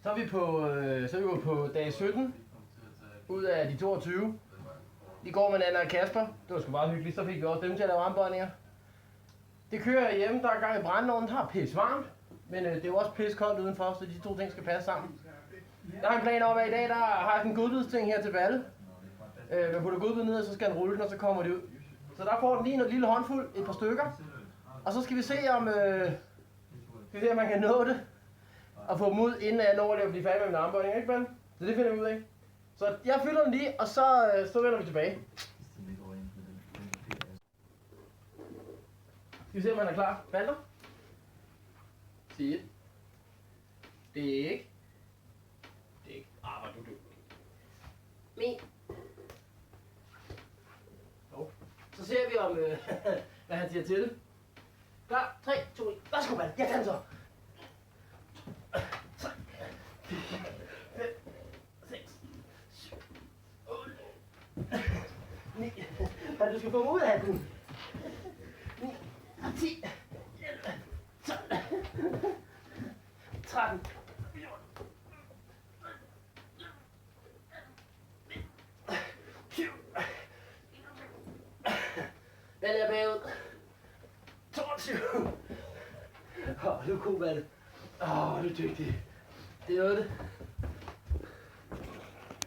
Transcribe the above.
Så er vi på dag 17 ud af de 22. De går med Anna og Kasper. Det var sgu bare hyggeligt. Så fik vi også dem til at lave armbøjninger. Det kører hjemme, der er gang i brændeovnen. Det har pisse varmt. Men det er jo også pisse koldt udenfor, så de to ting skal passe sammen. Jeg har en plan om, at i dag der har jeg en godbidsting her til Balle. Man putter godbid ned, og så skal den rulle den, og så kommer det ud. Så der får den lige en lille håndfuld, et par stykker. Og så skal vi se, om man kan nå det. Og få dem ud, inden jeg når at blive færdig med min armbøjning, ikke Balle? Så det finder vi ud af. Så jeg fylder den lige, og så vender vi tilbage. Skal vi se, om han er klar? Balder? Sig et. Det er ikke. Det er ikke. Ah, hvor du dygtig. Min. Så ser vi om, hvad han siger til det. Klar, 3, 2, 1. Værsgo, Balle. Jeg tager den så. 3, 4, 5, 6, 7, 8, 9. Balle, du skal få mig ud af den. 9, 10, 11, 12, 13, 14, 20. Balle er bagud. 22. Nu er god, Balle. Du er dygtig. Det er det.